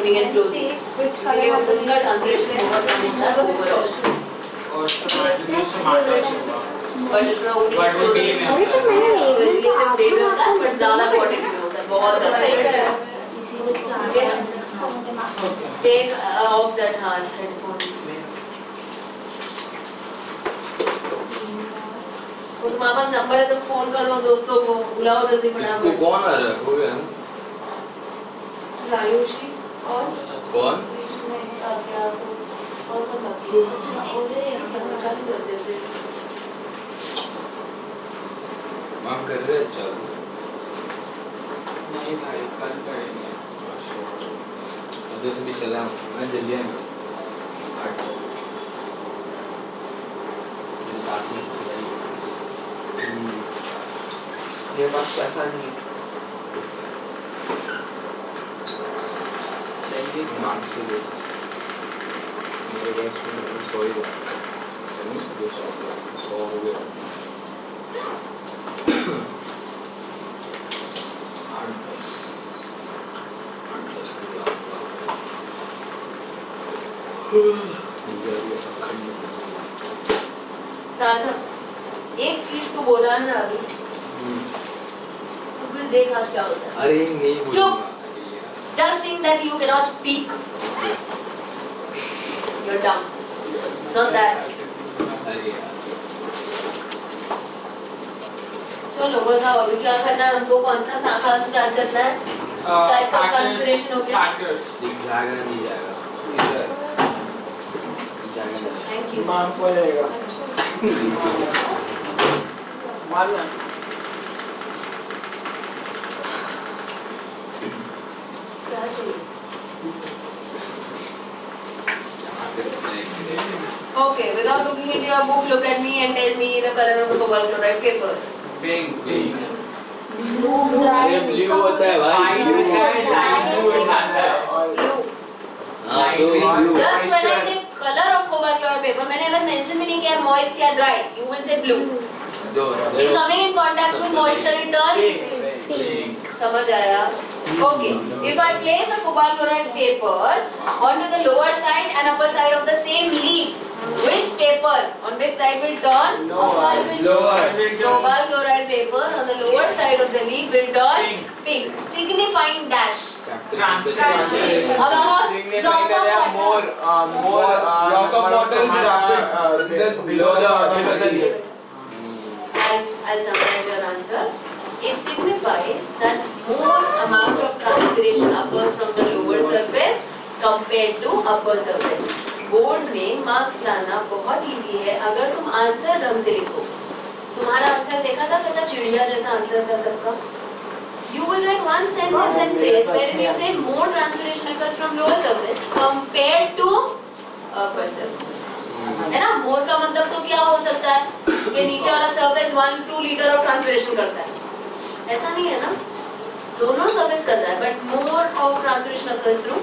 opening and closing. इसलिए उनका translation बहुत कम होता है ओवरऑल। और स्टोमेटोलॉजी बट इसमें ओपनिंग एंड क्लोजिंग तो इसलिए सिर्फ डे में होता है, बट ज़्यादा क्वांटिटी में होता है, बहुत ज़्यादा। Take off that headphones. वो तुम्हारे पास नंबर है तो फोन कर लो दोस्तों को, बुलाओ जल्दी फटाफट। इसको कौन आ रहा है? हो गया रायुषी और कौन? क्या तो और कौन बाकी है? चालू कर देते। माफ कर रहे हैं चालू। नहीं भाई कल करेंगे। अजय से भी चला मैं जल्दी आया 8 मेरे साथ में ये बात ऐसा नहीं चाहिए मार्क्स से दे मेरे पास में 100 ही चलो 200 हो गया 8-10 सार्थक एक चीज को बोला है ना अभी, तो फिर देख आज क्या होता है। अरे नहीं चुप। Just think that you cannot speak. You're dumb. Not that. अरे यार चलो बताओ अभी क्या करना है हमको, कौन सा शाखा स्टार्ट करना है? टाइप्स ऑफ ट्रांसपिरेशन हो गया। जाएगा नहीं जाएगा थैंक यू। मान को जाएगा मारना क्या चाहिए? Okay, without looking into your book, look at me and tell me the color of the cobalt chloride paper. Pink Blue. Blue होता है भाई Blue. Blue Just when I say color of cobalt chloride paper, मैंने अगर mention भी नहीं किया moist या dry, you will say blue. In coming in contact with moisture, it turns pink. समझ आया? Okay. If I place a cobalt chloride paper onto the lower side and upper side of the same leaf, which paper on which side will turn? lower Cobalt chloride paper on the lower side of the leaf will turn pink, signifying dash. Transpiration. Of course, loss of water. more loss of water is rapid below the leaf. I'll summarize your answer. It signifies that more amount of transpiration occurs from the lower surface compared to upper surface. Board में marks लाना बहुत easy है अगर तुम answer ढंग से लिखो। तुम्हारा आंसर देखा था कैसा चिड़िया जैसा आंसर था सबका। You will write one sentence and phrase wherein you say more transpiration occurs from lower surface compared to upper surface. है ना? more का मतलब तो क्या हो सकता है कि नीचे वाला surface 1-2 लीटर ऑफ ट्रांसपिरेशन करता है, ऐसा नहीं है ना? दोनों surface करता है, but more of transpiration occurs through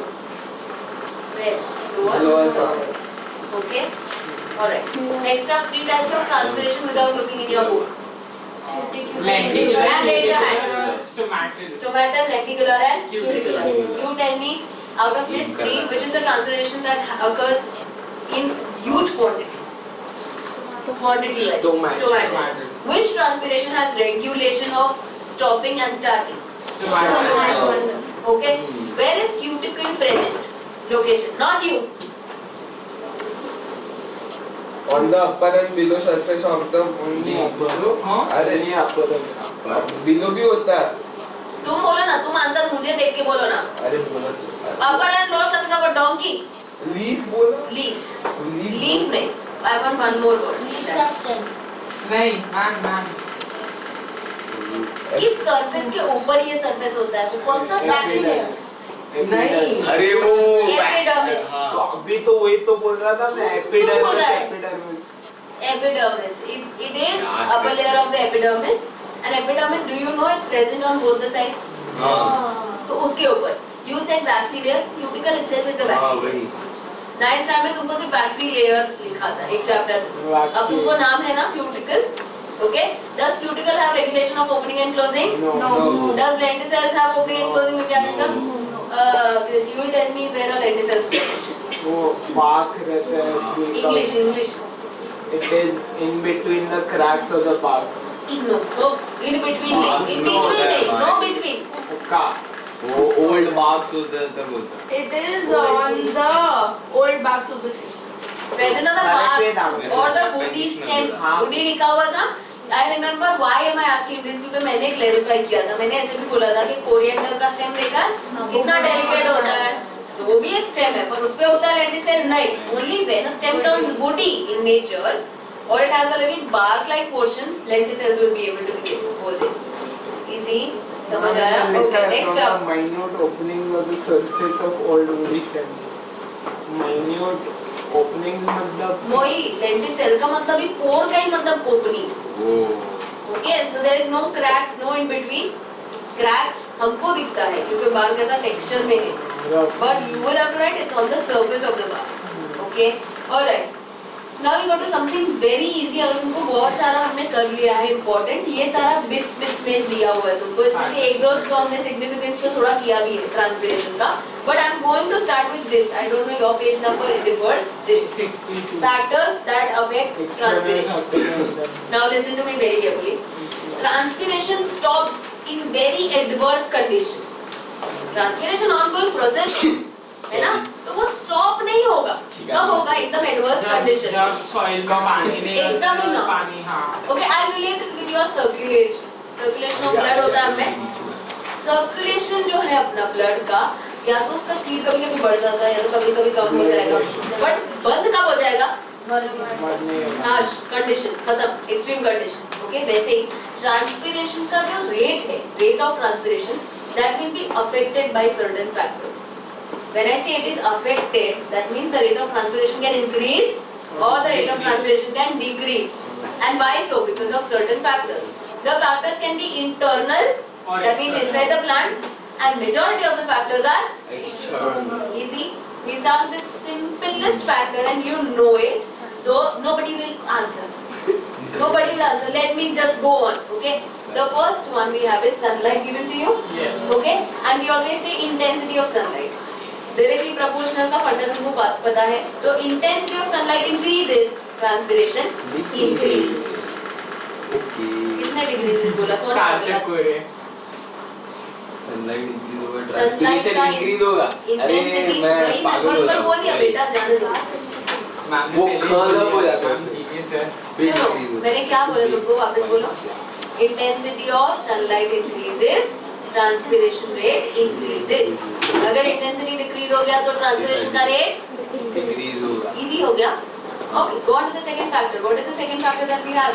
where? Lower surface. Okay. All right. Next up, 3 types of transpiration without looking in your book. lenticular And raise your hand. stomatal Stomatal, lenticular, and Cuticular. cuticular. You tell me out of these 3, which is the transpiration that occurs in huge quantity? Quantity wise. Stomatal. Which transpiration has regulation of stopping and starting? Stomatal. Okay. Where is cuticle present? Location, not you. On the upper and below surface of the leaf. अरे below भी होता है। तुम बोलो ना, तुम answer मुझे देख के बोलो ना। अरे बोलो Upper and lower surface of a donkey. leaf बोलो Leaf. Leaf नहीं. I want one more word. नहीं man किस सरफेस के ऊपर ये सरफेस होता है? वो कौन सा सरफेस है? नहीं अरे वो एपिडर्मिस। तो अभी तो वही तो बोल रहा था मैं बोल रहा है? Epidermis Epidermis. It is upper layer of the epidermis. And epidermis, do you know it's present on both the sides? तो उसके ऊपर. You said waxy layer. Cuticle itself is the waxy layer. 9th standard में तुमको सिर्फ waxy layer लिखा था एक chapter में। अब तुमको नाम है ना cuticle. Okay. Does cuticle have regulation of opening and closing? No. Does lenticels have opening and closing mechanism? Chris, you will tell me where are lenticels present. वो bark रहता है tree का. English. It is in between the cracks of the bark. No, in between नहीं. In between नहीं. No between. का. वो old barks होते हैं तब होता है. It is on the old barks of the tree. Present on the barks or the woody stems. हाँ. Woody लिखा हुआ था. I remember why am I asking this क्योंकि मैंने clarify किया था. मैंने ऐसे भी बोला था कि कोरिएंडर का स्टेम देखा है कितना delicate होता है. तो वो भी एक स्टेम है पर उसपे होता है lenticel नहीं. Only when a stem turns woody in nature or it has a little bark-like portion, lenticels will be able to be hold it. Easy. समझ आया? Okay, next up. From the minute opening of the surface of old woody stems. Minute opening मतलब वही lenticel का मतलब ही pore का ही मतलब opening. Okay, so there is no cracks, no in between. Cracks हमको दिखता है क्योंकि bark ऐसा texture में है. But you will have to write it's on the surface of the bark. Okay, alright. Now we go to something very easy. अगर तुमको बहुत सारा हमने कर लिया है important, ये सारा bits में दिया हुआ है तुमको. इसमें से एक दो तो हमने significance तो थोड़ा किया भी है transpiration का. But I'm going to start with this. I don't know your page number. It refers this. 62. Factors that affect transpiration. Now listen to me very carefully. Transpiration stops in very adverse condition. Transpiration ongoing process है ना? तो वो stop नहीं होगा. कब होगा? एकदम adverse condition. जब soil का पानी नहीं एकदम ही ना. पानी हाँ. Okay, I'll relate it with your circulation. Circulation of blood होता है हमें. Circulation जो है अपना blood का या तो उसका स्पीड कभी कभी बढ़ जाता है या तो कभी कभी कम हो जाएगा. बट बंद कब हो जाएगा? हार्श कंडीशन खत्म एक्सट्रीम कंडीशन. ओके, वैसे ही ट्रांसपिरेशन का जो रेट है, rate of transpiration, that will be affected by certain factors. When I say it is affected, that means the rate of transpiration can increase or the rate of transpiration can decrease. And why so? Because of certain factors. The factors can be internal, that means inside the plant, and majority of the factors are External. easy. We start with the simplest factor and you know it, so nobody will answer. Nobody will answer. Let me just go on. Okay. The first one we have is sunlight given to you. Yes. Okay. And we always say intensity of sunlight. Directly proportional का फंडा तुमको पता है. तो intensity of sunlight increases, transpiration increases. Okay. किसने decreases बोला? कौन बोला? Sunlight increase होगा, Sunlight transpiration का increase होगा. अरे intensity मैं वही पागल हो नंबर जाऊँ. बोल दिया बेटा, जाने दो. वो खत्म हो जाता है. सुनो, मैंने क्या बोला तुमको, वापस बोलो. Intensity of sunlight increases, transpiration rate increases. अगर intensity decrease हो गया तो transpiration का rate Increase होगा. easy हो गया. Okay, go on to the second factor. What is the second factor that we have?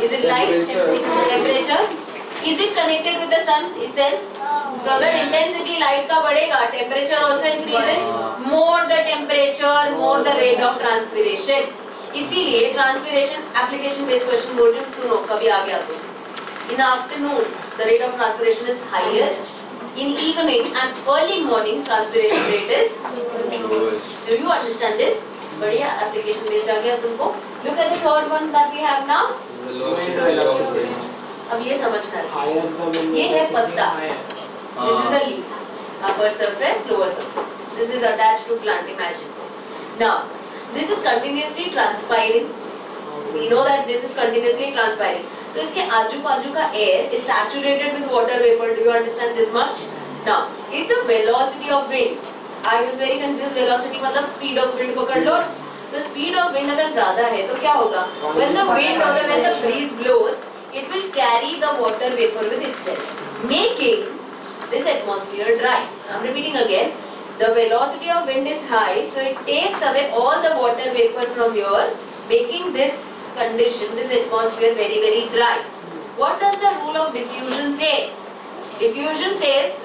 Is it light? Temperature? Is it connected with the sun itself? तो अगर intensity light का बढ़ेगा, temperature also increases. More the temperature, more the rate of transpiration. इसीलिए transpiration application based question बोल रही हूँ. सुनो, कभी आ गया तो. In afternoon, the rate of transpiration is highest. In evening and early morning, transpiration rate is lowest. Do you understand this? बढ़िया application based आ गया तुमको. Look at the third one that we have now. अब ये समझना है. ये है पत्ता. This is a leaf. Upper surface, lower surface. This is attached to plant. Imagine. Now, this is continuously transpiring. We know that this is continuously transpiring. तो इसके आजू बाजू का air is saturated with water vapor. Do you understand this much? Now, if the velocity of wind, I was very confused. Velocity मतलब speed of wind पकड़ लो. The speed of wind अगर ज़्यादा है तो क्या होगा? When the wind or when the breeze blows, it will carry the water vapor with itself, making this atmosphere dry. I'm repeating again. The velocity of wind is high, so it takes away all the water vapor from here, making this condition, this atmosphere very very dry. What does the rule of diffusion say? Diffusion says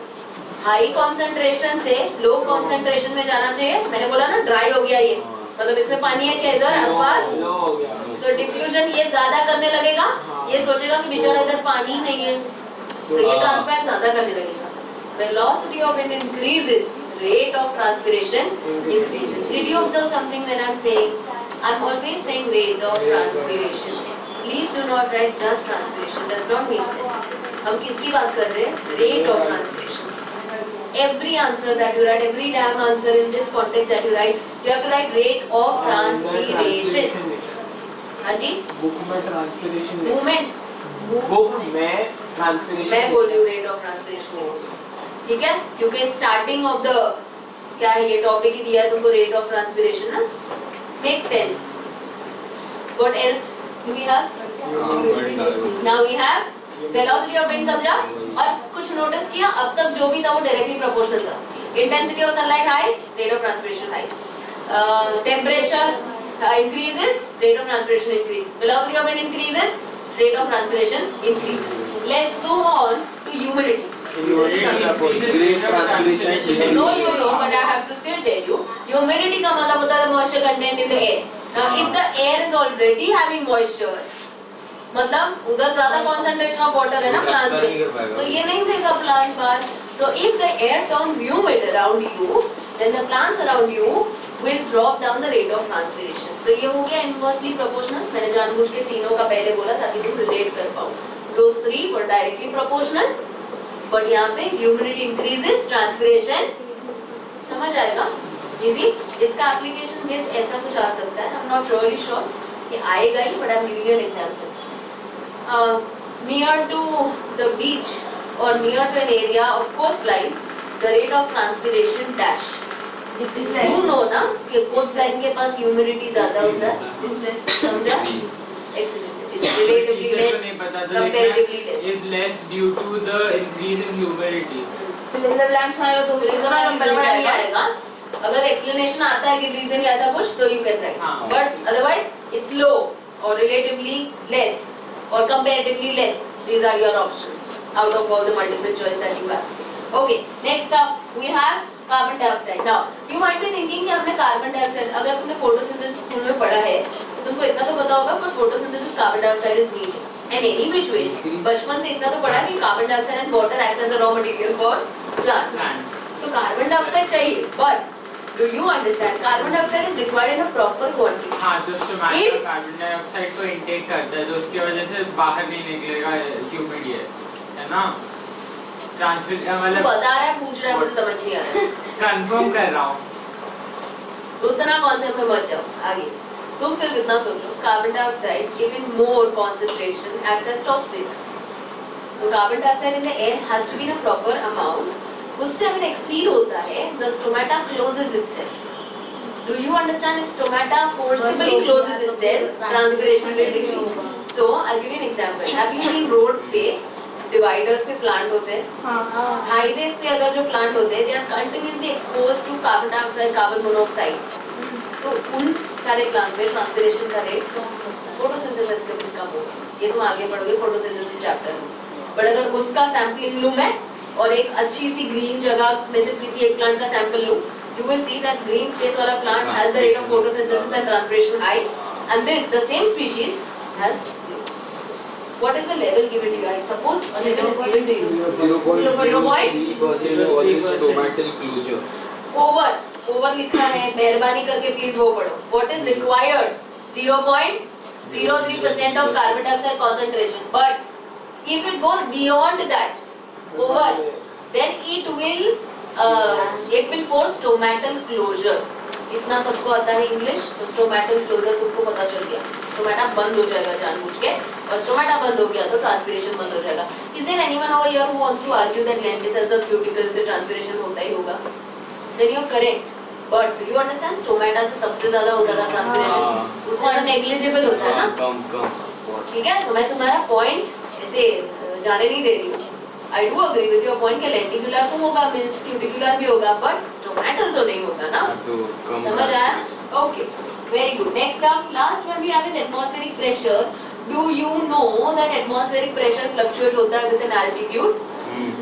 high concentration से low concentration में जाना चाहिए. मैंने बोला ना dry हो गया ये, मतलब इसमें पानी है क्या इधर आसपास? So diffusion ये ज़्यादा करने लगेगा, ये सोचेगा कि बेचारा इधर पानी नहीं है, so ये transpire ज़्यादा करने लगेगा. Velocity of wind increases, rate of transpiration increases. Did you observe something when I'm saying? I'm always saying rate of transpiration. Please do not write just transpiration. Does not make sense. हम किसकी बात कर रहे हैं? Rate of transpiration. every answer that you write, every damn answer in this context that you write, you have to write rate of transpiration. हाँ जी? Book में transpiration Movement. Book में transpiration मैं बोल रही हूँ रेट ऑफ ट्रांसपिरेशन, ठीक है? क्योंकि स्टार्टिंग ऑफ द क्या है ये टॉपिक ही दिया है तुमको रेट ऑफ ट्रांसपिरेशन ना, make sense. What else do we have? Now we have velocity of wind, समझा? और कुछ नोटिस किया अब तक जो भी था वो डायरेक्टली प्रोपोर्शनल था. Intensity of sunlight high, rate of transpiration high. Temperature increases, rate of transpiration increase. Velocity of wind increases, rate of transpiration increases. Let's go on to humidity. This is something. Great transpiration. No, you know, but I have to still tell you. Humidity का मतलब होता है moisture content in the air. Now, if the air is already having moisture, मतलब उधर ज़्यादा concentration of water है ना plant से, तो ये नहीं देगा plant बाहर. So, if the air turns humid around you, then the plants around you will drop down the rate of transpiration. तो ये हो गया inversely proportional. मैंने जानबूझ के तीनों का पहले बोला ताकि तुम relate कर पाओ. Those three were directly proportional, but यहाँ पे humidity increases, transpiration समझ आएगा? Easy. इसका application based ऐसा कुछ आ सकता है. I'm not really sure कि आएगा ही, but I'm giving you an example. Near to the beach or near to an area of coastline, the rate of transpiration dash. You know ना कि coastline के पास humidity ज़्यादा होता है, समझा? Excellent. It's relatively less, comparatively less. is less due to the increase in humidity. फिलिंगर blanks आएगा तो फिर इतना बड़ा नहीं आएगा. अगर explanation आता है कि reason या ऐसा कुछ तो you can write. हाँ. But otherwise it's low or relatively less or comparatively less. These are your options out of all the multiple choice that you have. Okay. Next up we have carbon dioxide. Now you might be thinking कि हमने carbon dioxide, अगर तुमने photosynthesis school में पढ़ा है तो तुमको इतना तो पता होगा for photosynthesis carbon dioxide is needed and any which ways. बचपन से इतना तो पढ़ा है कि carbon dioxide and water acts as a raw material for plant. So carbon dioxide चाहिए, but do you understand carbon dioxide is required in a proper quantity. हाँ, जो स्टोमेटा कार्बन डाइऑक्साइड को इनटेक करता है, जो उसकी वजह से बाहर नहीं निकलेगा ह्यूमिड है ना. मतलब बता रहा है, पूछ रहा है, मुझे समझ नहीं आ रहा है. कंफर्म कर रहा हूँ. उतना कॉन्सेप्ट में मत जाओ. आगे तुम सिर्फ इतना सोचो, carbon dioxide if in more concentration acts as toxic. तो carbon dioxide in the air has to be in a proper amount. उससे अगर एक्सीड होता है the stomata closes itself. Do you understand? If stomata forcibly closes itself, transpiration will decrease. So I give you an example. Have you seen road पे dividers पे plant होते हैं? Highways पे अगर जो प्लांट होते हैं they are continuously exposed to carbon dioxide, carbon monoxide. तो उन सारे प्लांट्स में ट्रांसपिरेशन का रेट फोटोसिंथेसिस के कुछ कम होगा. ये तुम आगे पढ़ोगे फोटोसिंथेसिस चैप्टर में. बट अगर उसका सैंपलिंग लूं मैं और एक अच्छी सी ग्रीन जगह में से किसी एक प्लांट का सैंपल लूं, you will see that green space वाला plant has the rate of photosynthesis and transpiration high, and this the same species has. What is the level given to you? I suppose a level is given to you. 0.3% stomatal closure. Over लिखा है, मेहरबानी करके please वो पढ़ो. What is required? 0.03% of carbon dioxide concentration. But if it goes beyond that, over, then it will force stomatal closure. इतना सबको आता है इंग्लिश, तो स्टोमेटल क्लोजर तुमको पता चल गया. स्टोमेटा बंद हो जाएगा जानबूझ के, और स्टोमेटा बंद हो गया तो ट्रांसपिरेशन बंद हो जाएगा. Is there anyone over here who wants to argue that lenticels or cuticles से ट्रांसपिरेशन होता ही होगा? Then you are correct. But do you understand? Stomata से सबसे ज्यादा होता था ट्रांसपिरेशन. उससे तो नेग्लिजिबल होता है ना. कम. ठीक है, तो मैं तुम्हारा पॉइंट ऐसे जाने नहीं दे रही हूँ. I do agree with your point कि lenticular तो होगा, means cuticular भी होगा, but stomatal तो नहीं होगा ना. समझ आया? Okay, very good. Next up, last one we have is atmospheric pressure. Do you know that atmospheric pressure fluctuate होता है with an altitude?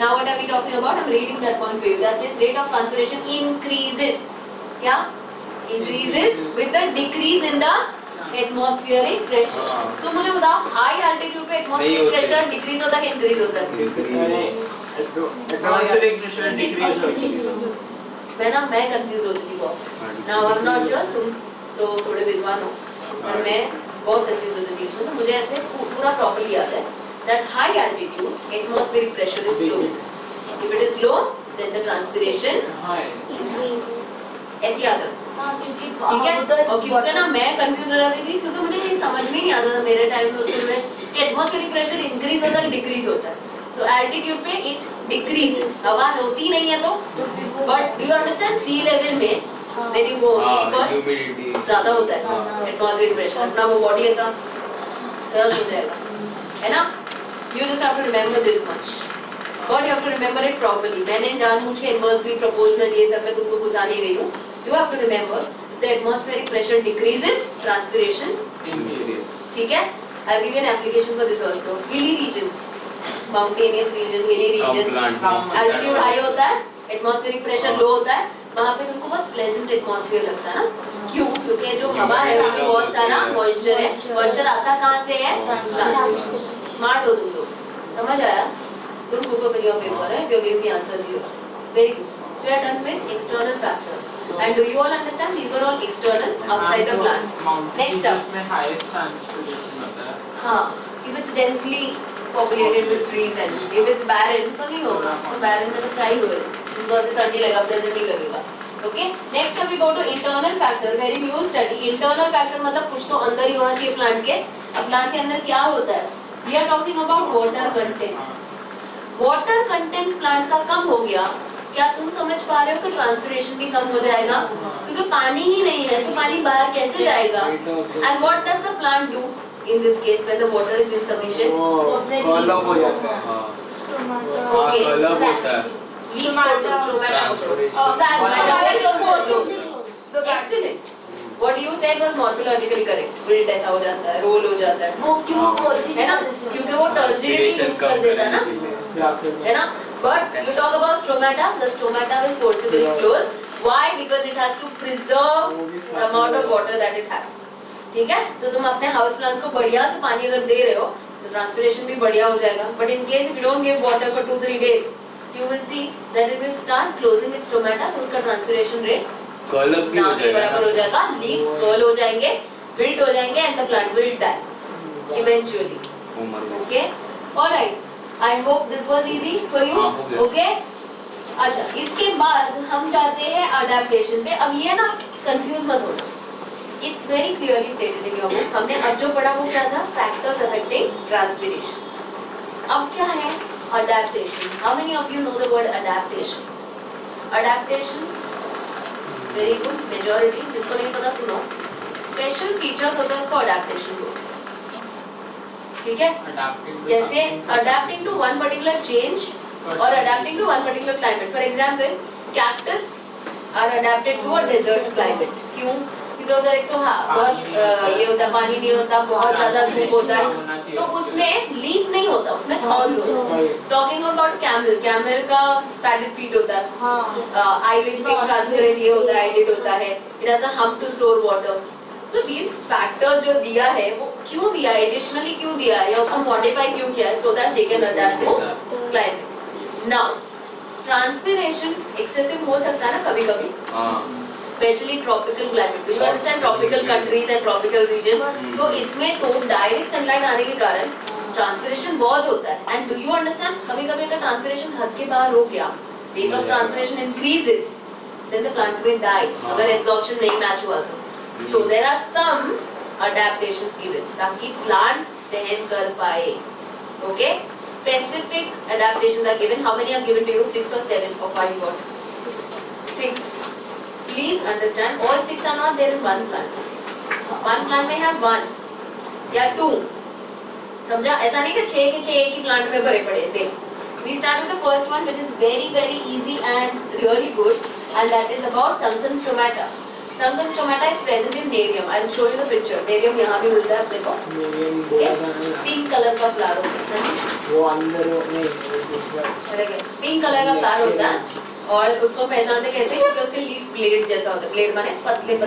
Now what are we talking about? I'm reading that point for you. That says rate of transpiration increases. क्या? Increases with the decrease in the atmospheric pressure. तो मुझे बताओ, high altitude पे atmospheric pressure decrease होता है कि increase होता है? एटमॉस्फेरिक प्रेशर डिक्रीज होती है. मैं कंफ्यूज होती थी बहुत. Now I am not sure, तुम तो थोड़े विद्वान हो, पर मैं बहुत कंफ्यूज होती थी इसमें. तो मुझे ऐसे पूरा प्रॉपर्ली याद है that high altitude atmospheric pressure is low. If it is low, then the transpiration ऐसी याद रखो, ठीक है? और क्योंकि ना मैं कंफ्यूज हो जाती थी क्योंकि मुझे ये समझ में नहीं आता था मेरे टाइम में स्कूल में कि एटमॉस्फेरिक प्रेशर इंक्रीज होता है डिक्रीज होता है. So altitude पे it decreases, हवा होती नहीं है तो, but do you understand sea level में when you go deeper humidity ज़्यादा होता है एटमॉस्फेरिक प्रेशर, अपना वो बॉडी ऐसा क्रश हो जाएगा, है ना? You just have to remember this much. But you have to remember it properly. मैंने जानबूझ के inversely proportional ये सब मैं तुमको घुसा नहीं रही हूँ. You have to remember the atmospheric pressure decreases, transpiration increase. ठीक है? I'll give you an application for this also. Hilly regions, mountainous region, hilly regions, altitude high होता है, atmospheric pressure low होता है, वहाँ पे तुमको बहुत pleasant atmosphere लगता है ना? क्यों? क्योंकि जो हवा है उसमें बहुत सारा moisture है. Moisture आता कहाँ से है? Plants. Smart हो तुम लोग. समझ आया? Don't go for your paper, if you give the answers here. Very good. We are done with external factors. And do you all understand? These were all external, outside the plant. Next up. में highest transpiration होता है. हाँ, if it's densely populated with trees and if it's barren तो नहीं होगा. तो barren में तो क्या ही होगा? उनको ऐसे ठंडी लगेगा, pleasant नहीं लगेगा. Okay. Next up we go to internal factor. Very we will study. Internal factor मतलब कुछ तो अंदर ही होना चाहिए plant के. अब plant के अंदर क्या होता है? We are talking about water content. Water content plant का कम हो गया, क्या तुम समझ पा रहे हो कि ट्रांसपिरेशन भी कम हो जाएगा? क्योंकि पानी ही नहीं है तो पानी बाहर कैसे जाएगा? And what does the plant do in this case when the water is insufficient? कलम हो जाता है. ओके, कलम होता है. Excellent. What you said was morphologically correct. Wilt ऐसा हो जाता है, roll हो जाता है. वो क्यों है ना? क्योंकि वो turgidity use कर देता है ना, है ना? But you talk about stomata. The stomata will forcibly close. Why? Because it has to preserve the amount of water that it has. ठीक है? तो तुम अपने house plants को बढ़िया से पानी अगर दे रहे हो, तो transpiration भी बढ़िया हो जाएगा. But in case if you don't give water for 2-3 days, you will see that it will start closing its stomata. तो उसका transpiration rate कलम भी हो ना के बराबर हो जाएगा, लीव्स कर्ल हो जाएंगे, विल्ट हो जाएंगे and the plant will die eventually. Okay, alright. I hope this was easy for you. Okay, अच्छा इसके बाद हम जाते हैं अडैप्टेशन पे. अब ये ना कंफ्यूज मत होना, it's very clearly stated in your book. हमने अब जो पढ़ा वो क्या था? Factors affecting transpiration. अब क्या है adaptation? How many of you know the word adaptations? Adaptations very good, majority. जिसको नहीं पता सुनो. स्पेशल फीचर्स होते हैं उसको अडैप्टेशन को, ठीक है? जैसे adapting to one particular change और adapting to one particular climate. For example cactus are adapted to a desert climate. क्यों? क्योंकि उधर एक तो बहुत ये होता है, पानी नहीं होता, बहुत ज्यादा धूप होता है, तो उसमें लीफ नहीं होता, उसमें थॉर्न्स होते हैं. टॉकिंग अबाउट कैमल, कैमल का पैडेड फीट होता है, आईलिड में ट्रांसपेरेंट ये होता है, आईलिड होता है, it has a hump to store water. तो दीज फैक्टर्स जो दिया है वो क्यों दिया है, एडिशनली क्यों दिया है या उसको मॉडिफाई क्यों किया है? So that they can adapt to climate. Now transpiration excessive हो सकता है ना कभी कभी, specially tropical climate. Do you understand? Tropical countries and tropical region, तो इसमें तो डायरेक्ट सनलाइट आने के कारण ट्रांसपिरेशन बहुत होता है. एंड डू यू अंडरस्टैंड कभी कभी अगर ट्रांसपिरेशन हद के बाहर हो गया, rate of transpiration increases, then the plant will die अगर एब्जॉर्प्शन नहीं मैच हुआ तो. So there are some adaptations given ताकि प्लांट सहन कर पाए. Okay, specific adaptations are given. How many are given to you? 6 or 7 or 5 what? 6. Please understand, all 6 are not there in one plant. One plant may have 1 या 2. समझा? ऐसा नहीं कि 6 के 6 एक ही प्लांट में भरे पड़े. देख, we start with the first one, which is very easy and really good, and that is about sunken stomata. Sunken stomata is present in Nerium. I will show you the picture. Nerium यहाँ भी मिलता है अपने को. Pink colour का flower होता है. वो अंदर नहीं, पिंक कलर का फ्लावर होता है और उसको पहचानते कैसे? क्योंकि उसके लीफ ब्लेड जैसा होता है. ब्लेड माने पतले